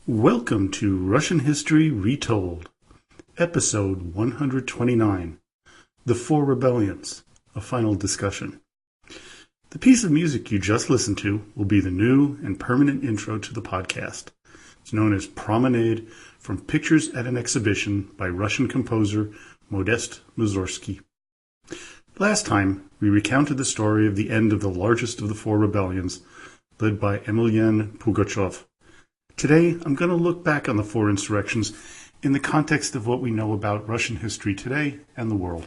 Welcome to Russian History Retold, Episode 129, The Four Rebellions, a final discussion. The piece of music you just listened to will be the new and permanent intro to the podcast. It's known as Promenade from Pictures at an Exhibition by Russian composer Modest Mussorgsky. Last time, we recounted the story of the end of the largest of the four rebellions, led by Emelian Pugachev. Today, I'm going to look back on the four insurrections in the context of what we know about Russian history today and the world.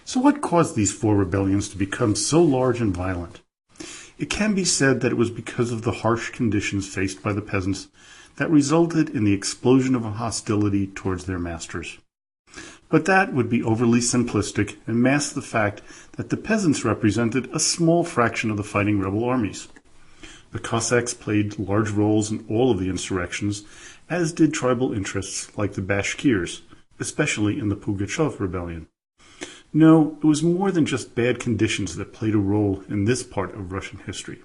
So what caused these four rebellions to become so large and violent? It can be said that it was because of the harsh conditions faced by the peasants that resulted in the explosion of hostility towards their masters. But that would be overly simplistic and mask the fact that the peasants represented a small fraction of the fighting rebel armies. The Cossacks played large roles in all of the insurrections, as did tribal interests like the Bashkirs, especially in the Pugachev rebellion. No, it was more than just bad conditions that played a role in this part of Russian history.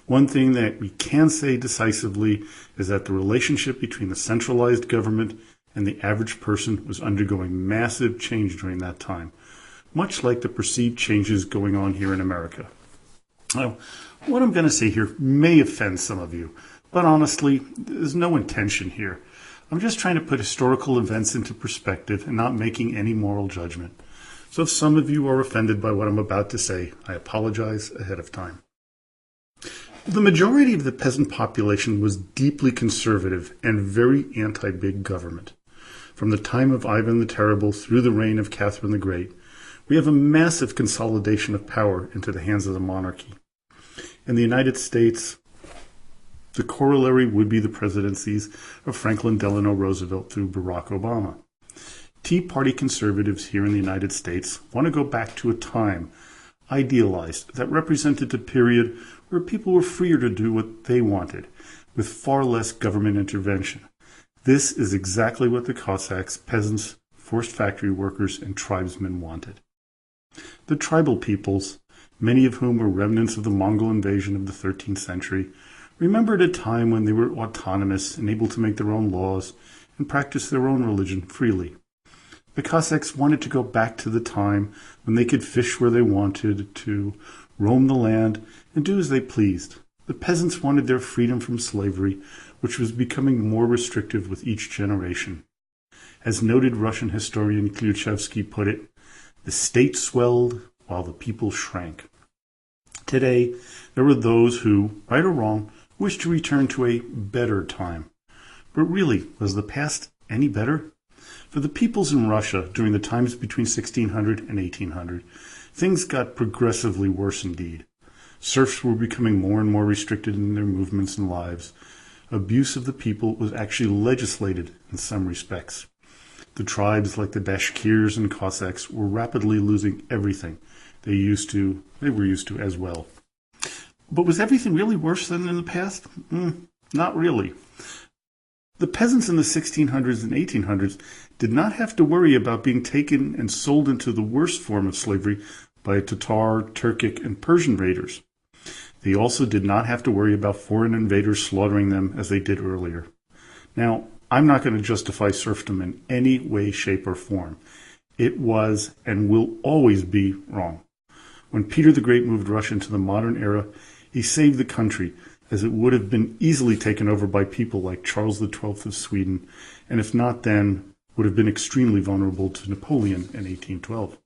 One thing that we can say decisively is that the relationship between the centralized government and the average person was undergoing massive change during that time, much like the perceived changes going on here in America. Now, what I'm going to say here may offend some of you, but honestly, there's no intention here. I'm just trying to put historical events into perspective and not making any moral judgment. So if some of you are offended by what I'm about to say, I apologize ahead of time. The majority of the peasant population was deeply conservative and very anti-big government. From the time of Ivan the Terrible through the reign of Catherine the Great, we have a massive consolidation of power into the hands of the monarchy. In the United States, the corollary would be the presidencies of Franklin Delano Roosevelt through Barack Obama. Tea Party conservatives here in the United States want to go back to a time, idealized, that represented a period where people were freer to do what they wanted, with far less government intervention. This is exactly what the Cossacks, peasants, forced factory workers, and tribesmen wanted. The tribal peoples, many of whom were remnants of the Mongol invasion of the 13th century, remembered a time when they were autonomous and able to make their own laws and practice their own religion freely. The Cossacks wanted to go back to the time when they could fish where they wanted, to roam the land and do as they pleased. The peasants wanted their freedom from slavery, which was becoming more restrictive with each generation. As noted Russian historian Klyuchevsky put it, the state swelled while the people shrank. Today, there were those who, right or wrong, wished to return to a better time. But really, was the past any better? For the peoples in Russia during the times between 1600 and 1800, things got progressively worse indeed. Serfs were becoming more and more restricted in their movements and lives. Abuse of the people was actually legislated in some respects. The tribes like the Bashkirs and Cossacks were rapidly losing everything they were used to as well. But was everything really worse than in the past? Not really. The peasants in the 1600s and 1800s did not have to worry about being taken and sold into the worst form of slavery by Tatar, Turkic, and Persian raiders. They also did not have to worry about foreign invaders slaughtering them as they did earlier. Now, I'm not going to justify serfdom in any way, shape, or form. It was and will always be wrong. When Peter the Great moved Russia into the modern era, he saved the country, as it would have been easily taken over by people like Charles XII of Sweden, and if not then, would have been extremely vulnerable to Napoleon in 1812.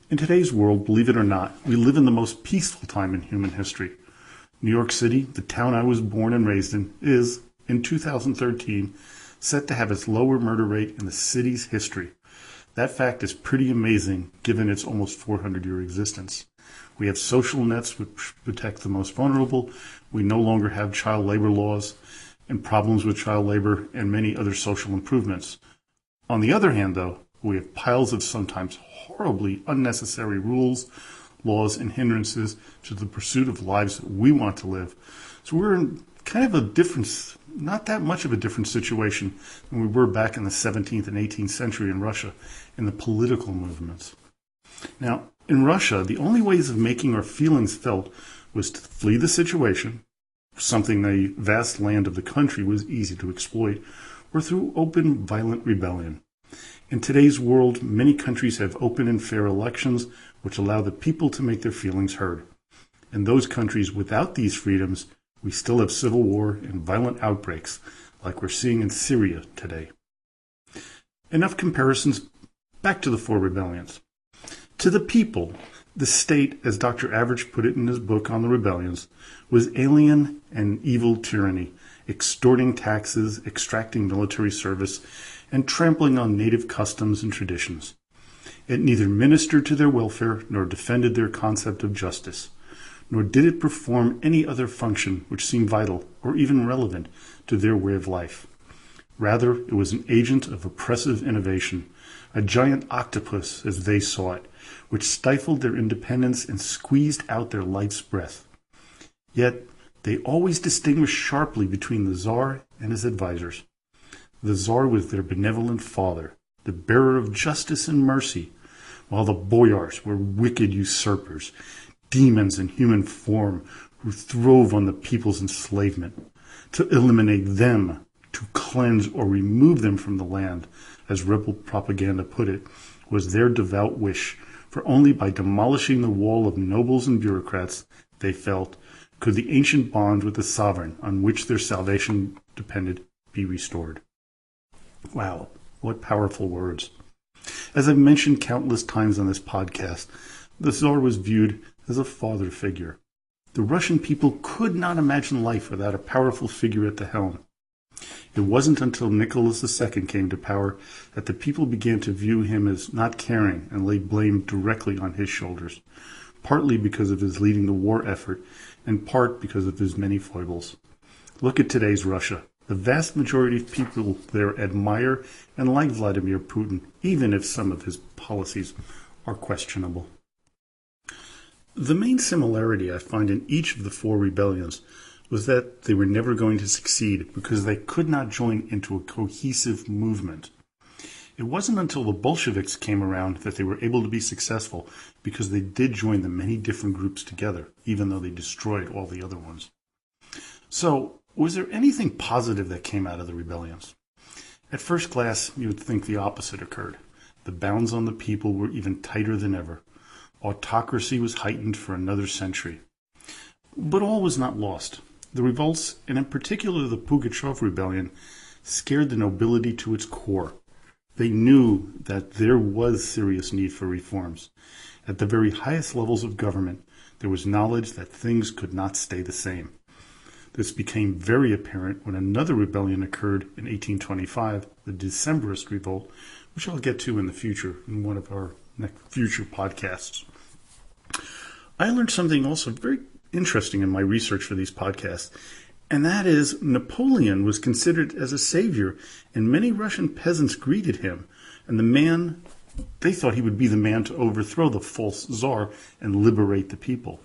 In today's world, believe it or not, we live in the most peaceful time in human history. New York City, the town I was born and raised in, is, in 2013, set to have its lowest murder rate in the city's history. That fact is pretty amazing given its almost 400-year existence. We have social nets which protect the most vulnerable. We no longer have child labor laws and problems with child labor and many other social improvements. On the other hand, though, we have piles of sometimes horribly unnecessary rules, laws, and hindrances to the pursuit of lives that we want to live. So we're in kind of a different, not that much of a different situation than we were back in the 17th and 18th century in Russia in the political movements. Now, in Russia, the only ways of making our feelings felt was to flee the situation, something a vast land of the country was easy to exploit, or through open, violent rebellion. In today's world, many countries have open and fair elections which allow the people to make their feelings heard. In those countries without these freedoms, we still have civil war and violent outbreaks like we're seeing in Syria today. Enough comparisons. Back to the four rebellions. To the people, the state, as Dr. Average put it in his book on the rebellions, was alien and evil tyranny, extorting taxes, extracting military service, and trampling on native customs and traditions. It neither ministered to their welfare nor defended their concept of justice, nor did it perform any other function which seemed vital or even relevant to their way of life. Rather, it was an agent of oppressive innovation, a giant octopus as they saw it, which stifled their independence and squeezed out their life's breath. Yet, they always distinguished sharply between the Tsar and his advisors. The Tsar was their benevolent father, the bearer of justice and mercy, while the boyars were wicked usurpers, demons in human form who throve on the people's enslavement. To eliminate them, to cleanse or remove them from the land, as rebel propaganda put it, was their devout wish, for only by demolishing the wall of nobles and bureaucrats, they felt, could the ancient bond with the sovereign on which their salvation depended be restored. Wow, what powerful words. As I've mentioned countless times on this podcast, the Tsar was viewed as a father figure. The Russian people could not imagine life without a powerful figure at the helm. It wasn't until Nicholas II came to power that the people began to view him as not caring and laid blame directly on his shoulders, partly because of his leading the war effort and part because of his many foibles. Look at today's Russia. The vast majority of people there admire and like Vladimir Putin, even if some of his policies are questionable. The main similarity I find in each of the four rebellions was that they were never going to succeed because they could not join into a cohesive movement. It wasn't until the Bolsheviks came around that they were able to be successful because they did join the many different groups together, even though they destroyed all the other ones. So, was there anything positive that came out of the rebellions? At first glance, you would think the opposite occurred. The bounds on the people were even tighter than ever. Autocracy was heightened for another century. But all was not lost. The revolts, and in particular the Pugachev rebellion, scared the nobility to its core. They knew that there was serious need for reforms. At the very highest levels of government, there was knowledge that things could not stay the same. This became very apparent when another rebellion occurred in 1825, the Decembrist Revolt, which I'll get to in the future in one of our future podcasts. I learned something also very interesting in my research for these podcasts, and that is Napoleon was considered as a savior, and many Russian peasants greeted him, and they thought he would be the man to overthrow the false Tsar and liberate the people.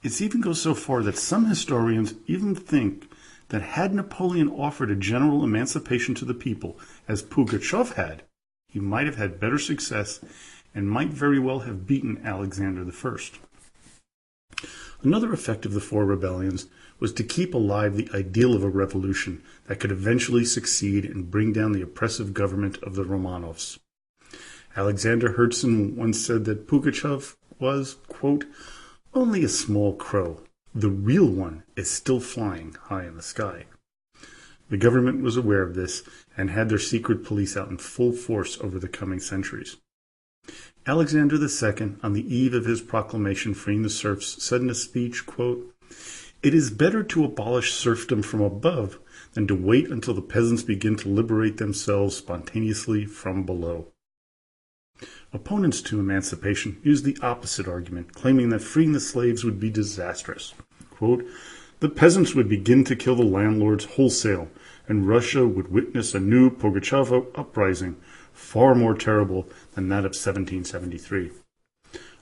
It even goes so far that some historians even think that had Napoleon offered a general emancipation to the people, as Pugachev had, he might have had better success and might very well have beaten Alexander I. Another effect of the four rebellions was to keep alive the ideal of a revolution that could eventually succeed and bring down the oppressive government of the Romanovs. Alexander Herzen once said that Pugachev was, quote, only a small crow. The real one is still flying high in the sky. The government was aware of this and had their secret police out in full force over the coming centuries. Alexander II, on the eve of his proclamation freeing the serfs, said in a speech, quote, "It is better to abolish serfdom from above than to wait until the peasants begin to liberate themselves spontaneously from below." Opponents to emancipation used the opposite argument, claiming that freeing the slaves would be disastrous. Quote, "The peasants would begin to kill the landlords wholesale, and Russia would witness a new Pugachev uprising, far more terrible than that of 1773.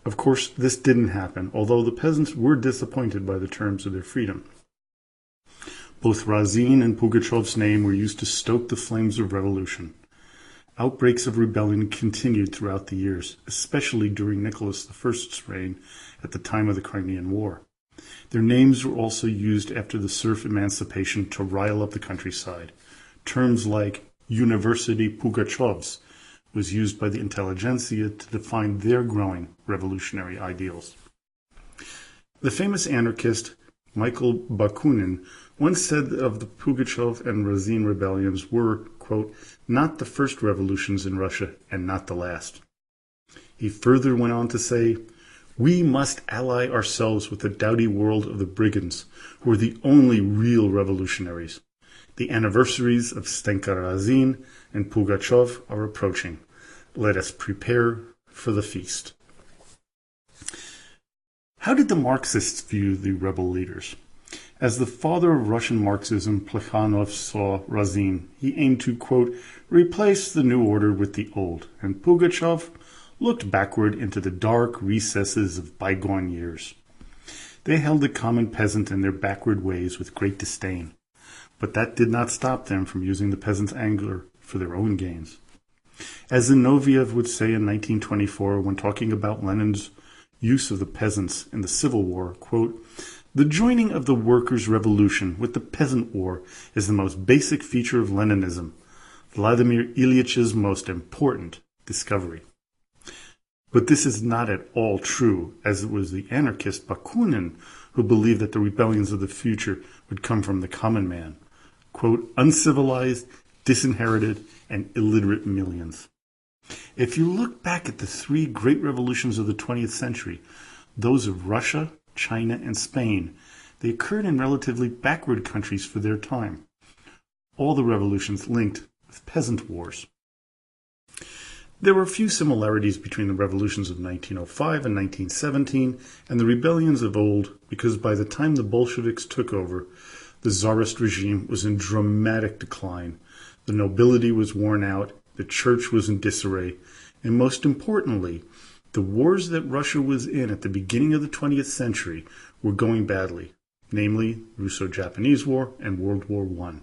Of course, this didn't happen, although the peasants were disappointed by the terms of their freedom. Both Razin and Pugachev's name were used to stoke the flames of revolution. Outbreaks of rebellion continued throughout the years, especially during Nicholas I's reign at the time of the Crimean War. Their names were also used after the serf emancipation to rile up the countryside. Terms like University Pugachevs was used by the intelligentsia to define their growing revolutionary ideals. The famous anarchist Michael Bakunin once said of the Pugachev and Razin rebellions were, quote, not the first revolutions in Russia and not the last. He further went on to say, we must ally ourselves with the dowdy world of the brigands, who are the only real revolutionaries. The anniversaries of Stenka Razin and Pugachev are approaching. Let us prepare for the feast. How did the Marxists view the rebel leaders? As the father of Russian Marxism, Plekhanov saw Razin, he aimed to, quote, replace the new order with the old, and Pugachev looked backward into the dark recesses of bygone years. They held the common peasant and their backward ways with great disdain, but that did not stop them from using the peasant's anger for their own gains. As Zinoviev would say in 1924 when talking about Lenin's use of the peasants in the Civil War, quote, the joining of the workers' revolution with the peasant war is the most basic feature of Leninism, Vladimir Ilyitch's most important discovery. But this is not at all true, as it was the anarchist Bakunin who believed that the rebellions of the future would come from the common man, quote, uncivilized, disinherited, and illiterate millions. If you look back at the three great revolutions of the 20th century, those of Russia, China, and Spain, they occurred in relatively backward countries for their time. All the revolutions linked with peasant wars. There were a few similarities between the revolutions of 1905 and 1917 and the rebellions of old, because by the time the Bolsheviks took over, the Tsarist regime was in dramatic decline. The nobility was worn out, the church was in disarray, and most importantly, the wars that Russia was in at the beginning of the 20th century were going badly, namely Russo-Japanese War and World War I.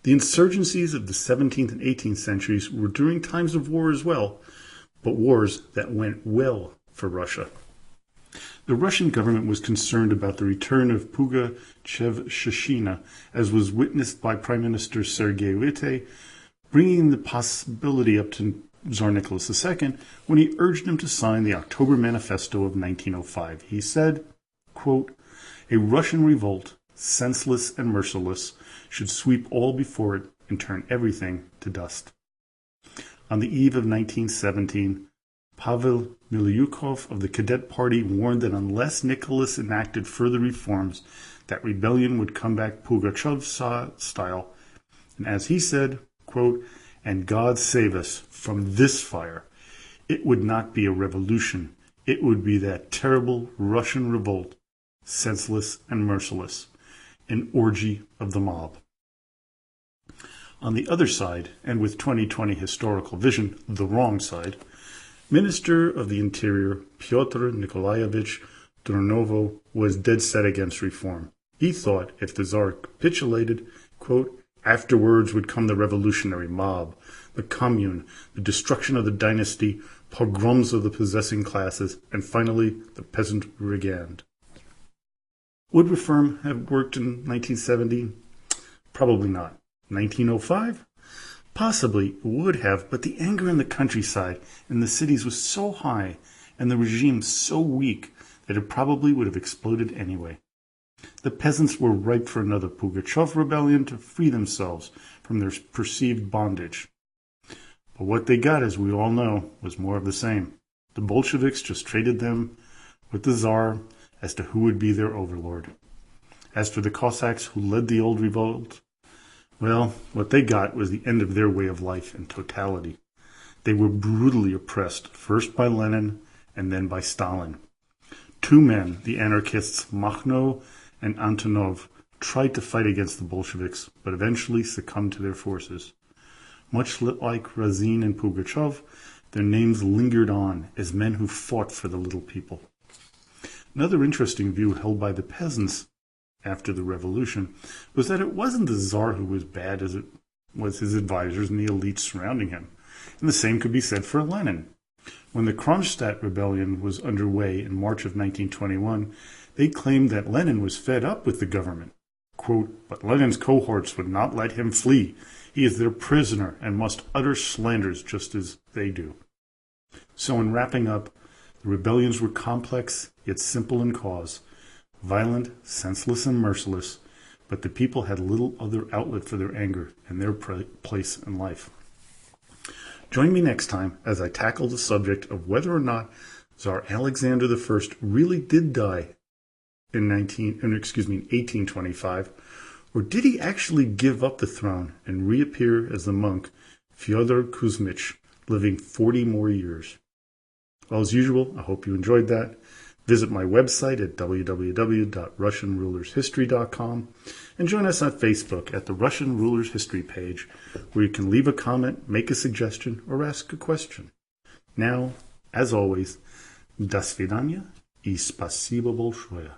The insurgencies of the 17th and 18th centuries were during times of war as well, but wars that went well for Russia. The Russian government was concerned about the return of Pugachev-Shishina, as was witnessed by Prime Minister Sergei Witte, bringing the possibility up to Tsar Nicholas II when he urged him to sign the October Manifesto of 1905. He said, quote, a Russian revolt, senseless and merciless, should sweep all before it and turn everything to dust. On the eve of 1917, Pavel Milyukov of the Cadet Party warned that unless Nicholas enacted further reforms, that rebellion would come back Pugachev style, and as he said, quote, and God save us from this fire. It would not be a revolution. It would be that terrible Russian revolt, senseless and merciless, an orgy of the mob. On the other side, and with 2020 historical vision, the wrong side, Minister of the Interior Pyotr Nikolaevich Durnovo was dead set against reform. He thought if the Tsar capitulated, quote, afterwards would come the revolutionary mob, the commune, the destruction of the dynasty, pogroms of the possessing classes, and finally the peasant brigand. Would reform have worked in 1970? Probably not. 1905? Possibly it would have, but the anger in the countryside and the cities was so high and the regime so weak that it probably would have exploded anyway. The peasants were ripe for another Pugachev rebellion to free themselves from their perceived bondage. But what they got, as we all know, was more of the same. The Bolsheviks just traded them with the Tsar as to who would be their overlord. As for the Cossacks who led the old revolt, well, what they got was the end of their way of life in totality. They were brutally oppressed, first by Lenin and then by Stalin. Two men, the anarchists Makhno and Antonov, tried to fight against the Bolsheviks, but eventually succumbed to their forces. Much like Razin and Pugachev, their names lingered on as men who fought for the little people. Another interesting view held by the peasants after the revolution was that it wasn't the Tsar who was bad as it was his advisors and the elites surrounding him. And the same could be said for Lenin. When the Kronstadt rebellion was underway in March of 1921, They claimed that Lenin was fed up with the government. Quote, but Lenin's cohorts would not let him flee. He is their prisoner and must utter slanders just as they do. So in wrapping up, the rebellions were complex yet simple in cause, violent, senseless, and merciless, but the people had little other outlet for their anger and their place in life. Join me next time as I tackle the subject of whether or not Tsar Alexander I really did die in 1825, or did he actually give up the throne and reappear as the monk Fyodor Kuzmich, living 40 more years? Well, as usual, I hope you enjoyed that. Visit my website at www.russianrulershistory.com and join us on Facebook at the Russian Rulers History page, where you can leave a comment, make a suggestion, or ask a question. Now, as always, до свидания и спасибо большое.